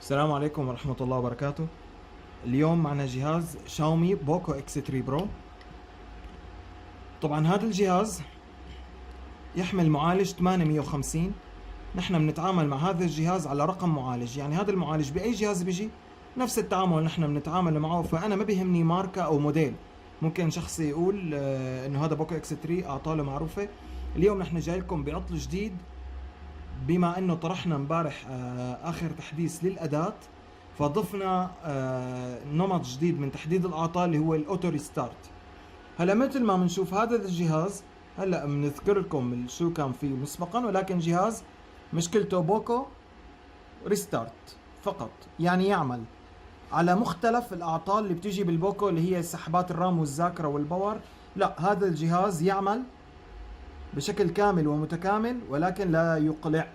السلام عليكم ورحمة الله وبركاته. اليوم معنا جهاز شاومي بوكو اكس 3 برو. طبعا هذا الجهاز يحمل معالج 850. نحن بنتعامل مع هذا الجهاز على رقم معالج، يعني هذا المعالج بأي جهاز بيجي نفس التعامل نحن بنتعامل معه، فأنا ما بيهمني ماركة أو موديل. ممكن شخص يقول إنه هذا بوكو اكس 3 أعطاله معروفة. اليوم نحن جاي لكم بعطل جديد، بما انه طرحنا امبارح اخر تحديث للاداة، فضفنا نمط جديد من تحديد الاعطال اللي هو الاوتو ريستارت. هلا مثل ما بنشوف هذا الجهاز، هلا بنذكر لكم شو كان فيه مسبقا، ولكن جهاز مشكلته بوكو ريستارت فقط، يعني يعمل على مختلف الاعطال اللي بتيجي بالبوكو اللي هي سحبات الرام والذاكره والباور. لا، هذا الجهاز يعمل بشكل كامل ومتكامل ولكن لا يقلع.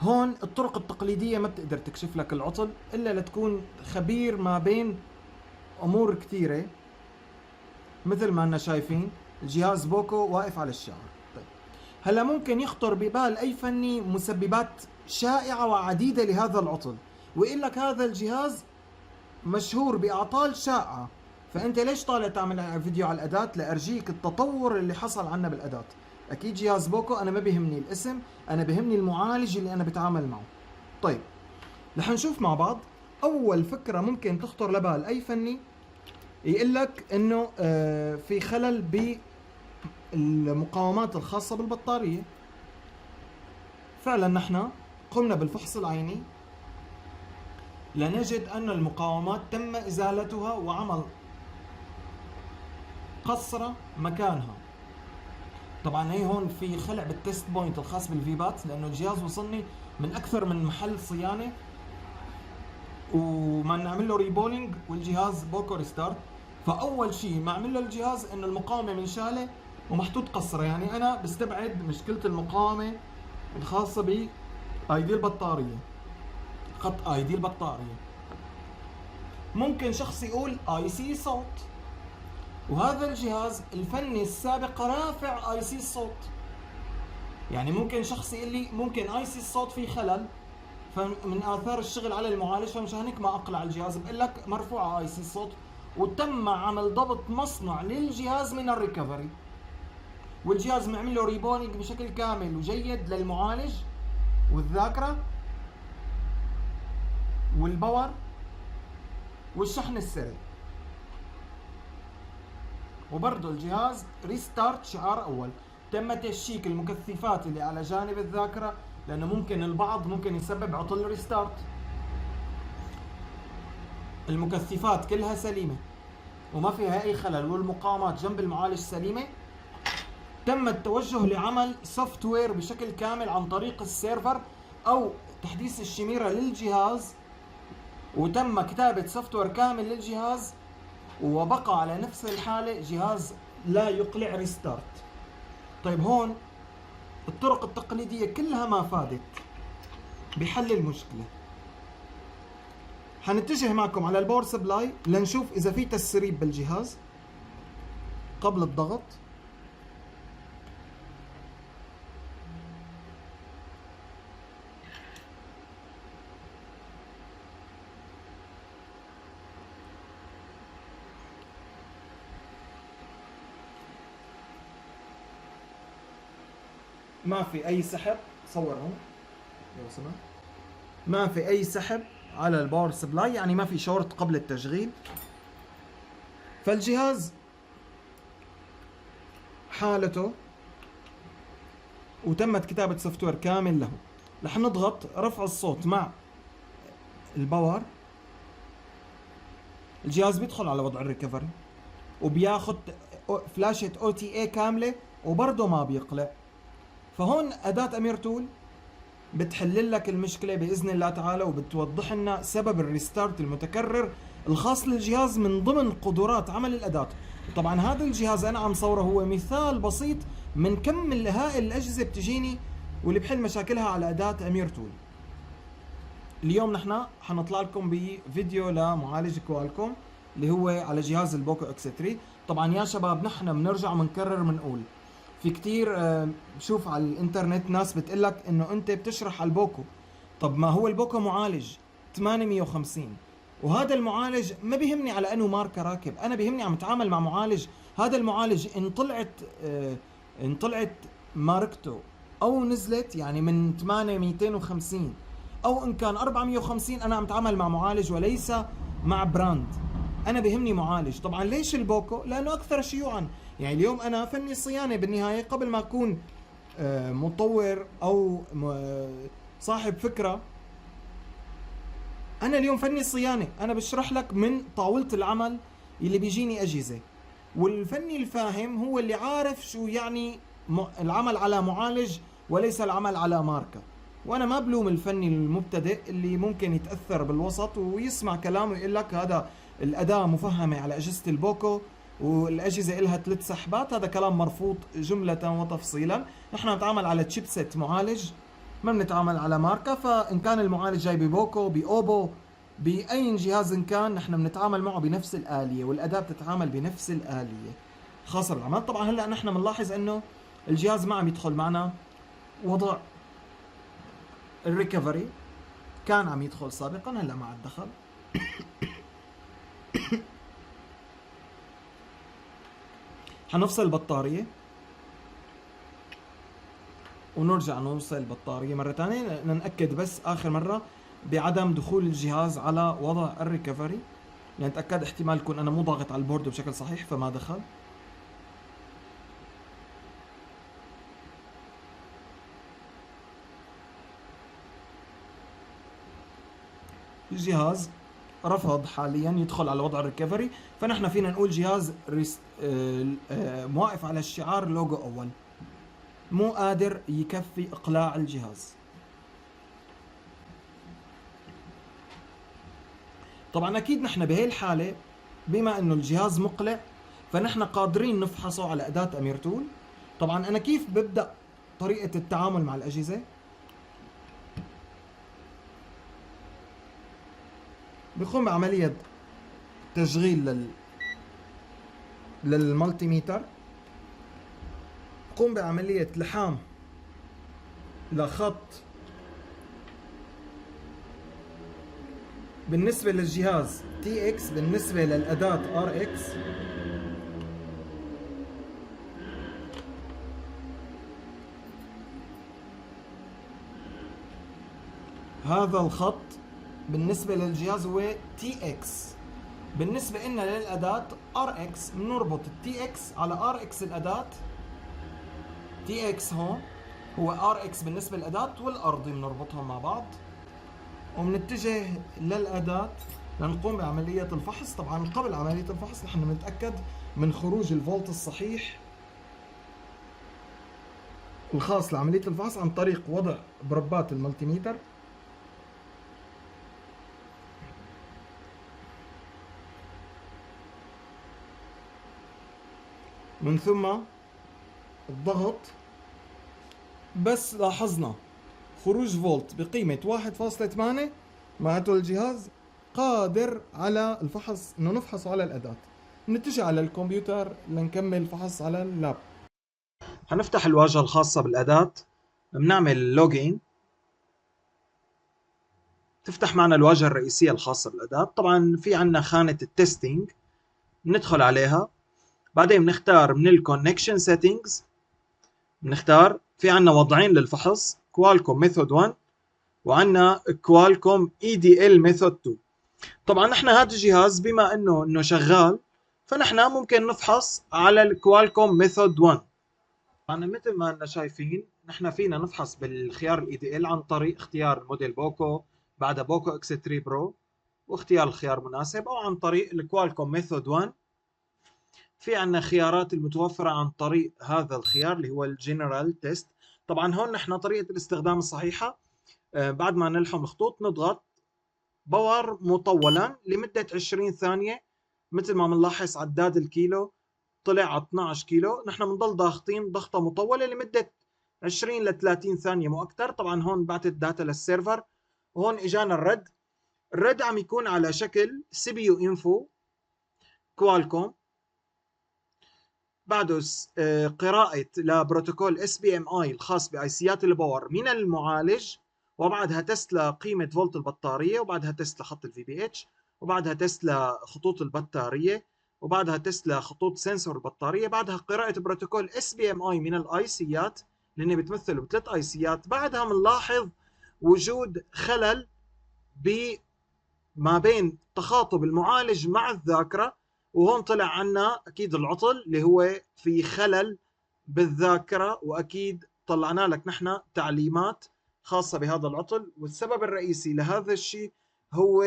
هون الطرق التقليدية ما بتقدر تكشف لك العطل إلا لتكون خبير ما بين أمور كثيرة. مثل ما أننا شايفين الجهاز بوكو واقف على الشعر. طيب، هلا ممكن يخطر ببال أي فني مسببات شائعة وعديدة لهذا العطل، ويقول لك هذا الجهاز مشهور بأعطال شائعة، فأنت ليش طالع تعمل فيديو على الأداة؟ لأرجيك التطور اللي حصل عنا بالأداة. أكيد جهاز بوكو أنا ما بيهمني الاسم، أنا بيهمني المعالج اللي أنا بتعامل معه. طيب، رح نشوف مع بعض. أول فكرة ممكن تخطر لبال أي فني يقول لك إنه في خلل بالمقاومات الخاصة بالبطارية. فعلا نحن قمنا بالفحص العيني لنجد أن المقاومات تم إزالتها وعمل قصرة مكانها. طبعا هي هون في خلع بالتست بوينت الخاص بالفيبات، لأنه الجهاز وصلني من أكثر من محل صيانة وما نعمل له ريبولينج والجهاز بوكو ريستارت. فأول شيء ما عمل له الجهاز إنه المقاومة منشالة ومحطوط قصرة. يعني أنا بستبعد مشكلة المقاومة الخاصة ب اي دي البطارية، خط اي دي البطارية. ممكن شخص يقول اي سي صوت، وهذا الجهاز الفني السابق رافع اي سي الصوت. يعني ممكن شخص يقول لي ممكن اي سي الصوت فيه خلل فمن اثار الشغل على المعالج، فمشان هيك ما اقلع الجهاز. بقول لك مرفوعه اي سي الصوت وتم عمل ضبط مصنع للجهاز من الريكفري، والجهاز معمل له ريبونينج بشكل كامل وجيد للمعالج والذاكره والباور والشحن السري. وبرضه الجهاز ريستارت شعار اول. تم تشيك المكثفات اللي على جانب الذاكره، لانه ممكن البعض ممكن يسبب عطل ريستارت. المكثفات كلها سليمه وما فيها اي خلل، والمقاومات جنب المعالج سليمه. تم التوجه لعمل سوفت وير بشكل كامل عن طريق السيرفر او تحديث الشميره للجهاز، وتم كتابه سوفت وير كامل للجهاز، وبقى على نفس الحاله جهاز لا يقلع ريستارت. طيب، هون الطرق التقليديه كلها ما فادت بحل المشكله. حنتجه معكم على الباور سبلاي لنشوف اذا في تسريب بالجهاز قبل الضغط. ما في اي سحب، صور هون لو سمحت. ما في اي سحب على الباور سبلاي، يعني ما في شورت قبل التشغيل. فالجهاز حالته وتمت كتابة سوفت وير كامل له. رح نضغط رفع الصوت مع الباور، الجهاز بيدخل على وضع الريكفري وبياخد فلاشة او تي اي كاملة وبرضه ما بيقلع. فهون أداة أمير تول بتحل لك المشكلة بإذن الله تعالى، وبتوضح لنا سبب الريستارت المتكرر الخاص للجهاز من ضمن قدرات عمل الأداة. طبعا هذا الجهاز أنا عم صوره هو مثال بسيط من كم الهائل الأجهزة بتجيني واللي بحل مشاكلها على أداة أمير تول. اليوم نحن حنطلع لكم بفيديو لمعالج كوالكوم اللي هو على جهاز البوكو اكس 3. طبعا يا شباب نحن بنرجع بنكرر بنقول في كتير بشوف على الانترنت ناس بتقلك انه انت بتشرح على البوكو طب ما هو البوكو معالج 850، وهذا المعالج ما بيهمني على انه ماركه راكب، انا بيهمني عم اتعامل مع معالج. هذا المعالج ان طلعت ماركته او نزلت يعني من 8250 او ان كان 450، انا عم اتعامل مع معالج وليس مع براند. انا بيهمني معالج. طبعا ليش البوكو؟ لانه اكثر شيوعا. يعني اليوم انا فني صيانه بالنهايه، قبل ما اكون مطور او صاحب فكره. انا اليوم فني صيانه، انا بشرح لك من طاوله العمل اللي بيجيني اجهزه. والفني الفاهم هو اللي عارف شو يعني العمل على معالج وليس العمل على ماركه. وانا ما بلوم الفني المبتدئ اللي ممكن يتاثر بالوسط ويسمع كلامه ويقول لك هذا الاداه مفهمه على اجهزه البوكو والاجهزه لها 3 سحبات. هذا كلام مرفوض جمله وتفصيلا. نحن نتعامل على تشيبسيت معالج، ما بنتعامل على ماركه. فان كان المعالج جاي ببوكو باوبو باي جهاز إن كان، نحن بنتعامل معه بنفس الاليه والاداه بتتعامل بنفس الاليه خاصه بالعمل. طبعا هلا نحن بنلاحظ انه الجهاز ما عم يدخل معنا وضع الريكفري، كان عم يدخل سابقا هلا ما عاد دخل. حنفصل البطاريه ونرجع نوصل البطاريه مره ثانيه لنأكد بس اخر مره بعدم دخول الجهاز على وضع الريكفري، يعني تأكد احتمال يكون انا مو ضاغط على البورد بشكل صحيح فما دخل. الجهاز رفض حاليا يدخل على وضع الريكفري، فنحن فينا نقول جهاز واقف على الشعار لوجو اول، مو قادر يكفي اقلاع الجهاز. طبعا اكيد نحن بهي الحاله بما انه الجهاز مقلع فنحن قادرين نفحصه على اداه امير تول. طبعا انا كيف ببدا طريقه التعامل مع الاجهزه؟ بقوم بعمليه تشغيل للمالتي ميتر، بقوم بعمليه لحام لخط بالنسبة للجهاز تي اكس، بالنسبة للأداة ار اكس. هذا الخط بالنسبة للجهاز هو تي اكس. بالنسبة لنا للأداة ار اكس بنربط التي اكس على ار اكس الأداة. تي اكس هون هو ار اكس بالنسبة للأداة، والأرضي بنربطهم مع بعض وبنتجه للأداة لنقوم بعملية الفحص. طبعا قبل عملية الفحص نحن بنتأكد من خروج الفولت الصحيح الخاص لعملية الفحص عن طريق وضع بربات الملتيميتر. من ثم الضغط. بس لاحظنا خروج فولت بقيمة 1.8، معناته الجهاز قادر على الفحص، انه نفحصه على الأداة. نتجه على الكمبيوتر لنكمل فحص على اللاب. حنفتح الواجهة الخاصة بالأداة، بنعمل لوجين، تفتح معنا الواجهة الرئيسية الخاصة بالأداة. طبعا في عنا خانة التستينج بندخل عليها، بعدين بنختار من الكونكشن سيتنجز، بنختار في عنا وضعين للفحص، كوالكوم ميثود 1 وعنا كوالكوم اي دي ال ميثود 2. طبعا نحن هذا الجهاز بما انه شغال فنحن ممكن نفحص على الكوالكوم ميثود 1. طبعا مثل ما اننا شايفين نحن فينا نفحص بالخيار الاي دي ال عن طريق اختيار موديل بوكو، بعدها بوكو اكس 3 برو واختيار الخيار مناسب، او عن طريق الكوالكوم ميثود 1. في عنا خيارات المتوفرة عن طريق هذا الخيار اللي هو الجنرال تيست. طبعا هون نحن طريقة الاستخدام الصحيحة بعد ما نلحم الخطوط نضغط باور مطولا لمدة 20 ثانية. مثل ما بنلاحظ عداد الكيلو طلع على 12 كيلو. نحن بنضل ضاغطين ضغطة مطولة لمدة 20 ل 30 ثانية مو أكثر. طبعا هون بعت الداتا للسيرفر وهون اجانا الرد. الرد عم يكون على شكل سي بي يو انفو كوالكوم، بعده قراءة لبروتوكول اس بي ام اي الخاص بايسيات الباور من المعالج، وبعدها تست لقيمة فولت البطارية، وبعدها تست لخط الفي بي اتش، وبعدها تست لخطوط البطارية، وبعدها تست لخطوط سنسور البطارية، بعدها قراءة بروتوكول اس بي ام اي من الاي سيات لان بتمثلوا بثلاث اي سيات. بعدها بنلاحظ وجود خلل ما بين تخاطب المعالج مع الذاكرة، وهون طلع عنا أكيد العطل اللي هو في خلل بالذاكرة، وأكيد طلعنا لك نحن تعليمات خاصة بهذا العطل. والسبب الرئيسي لهذا الشيء هو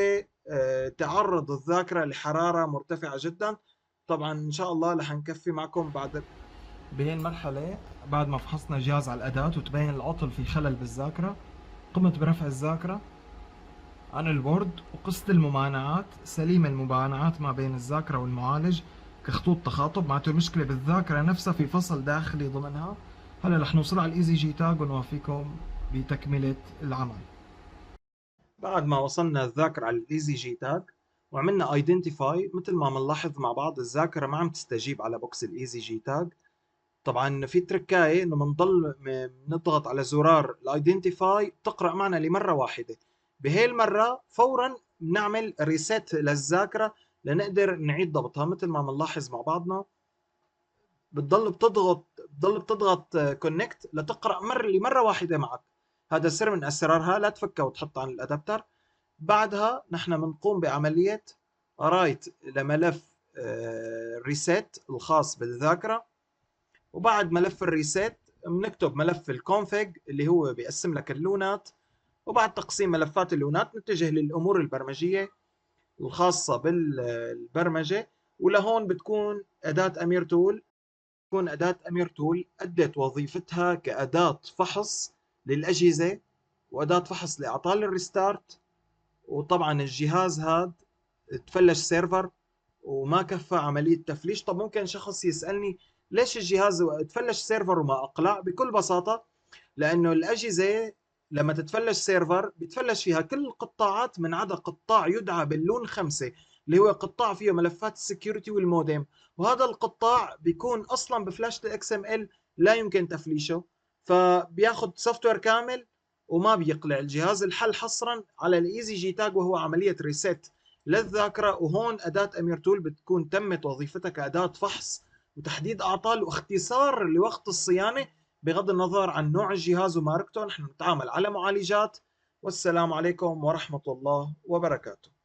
تعرض الذاكرة لحرارة مرتفعة جدا. طبعا إن شاء الله رح نكفي معكم بعد بهي المرحلة. بعد ما فحصنا الجهاز على الأداة وتبين العطل في خلل بالذاكرة، قمت برفع الذاكرة عن البورد وقست الممانعات. سليمة الممانعات ما بين الذاكرة والمعالج كخطوط تخاطب، معناته المشكلة بالذاكرة نفسها في فصل داخلي ضمنها. هلا رح نوصل على الايزي جي تاج ونوافيكم بتكملة العمل. بعد ما وصلنا الذاكرة على الايزي جي تاج وعملنا ايدنتيفاي، مثل ما بنلاحظ مع بعض الذاكرة ما عم تستجيب على بوكس الايزي جي تاج. طبعا في تركاية انه بنضل نضغط على زرار الايدنتيفاي تقرأ معنا لمرة واحدة. بهي المرة فورا بنعمل ريسيت للذاكرة لنقدر نعيد ضبطها. مثل ما بنلاحظ مع بعضنا بتضغط كونكت لتقرأ لمرة واحدة معك. هذا سر من اسرارها، لا تفكها وتحطها عن الادابتر. بعدها نحن بنقوم بعملية رايت لملف ريسيت الخاص بالذاكرة، وبعد ملف الريسيت بنكتب ملف الكونفيج اللي هو بيقسم لك اللونات. وبعد تقسيم ملفات اللونات نتجه للامور البرمجيه الخاصه بالبرمجه. ولهون بتكون اداه امير تول ادت وظيفتها كاداه فحص للاجهزه واداه فحص لاعطال الريستارت. وطبعا الجهاز هذا تفلش سيرفر وما كفى عملية تفليش. طب ممكن شخص يسألني ليش الجهاز تفلش سيرفر وما أقلع؟ بكل بساطة لأنه الأجهزة لما تتفلش سيرفر بتفلش فيها كل القطاعات من عدا قطاع يدعى باللون 5، اللي هو قطاع فيه ملفات السكيورتي والموديم. وهذا القطاع بيكون أصلا بفلاشة الاكس ام ال لا يمكن تفليشه، فبياخد سوفت وير كامل وما بيقلع الجهاز. الحل حصرا على الايزي جي تاج وهو عملية ريسيت للذاكرة. وهون أداة أمير تول بتكون تمت وظيفتها كأداة فحص وتحديد أعطال واختصار لوقت الصيانة بغض النظر عن نوع الجهاز وماركته. نحن نتعامل على معالجات. والسلام عليكم ورحمة الله وبركاته.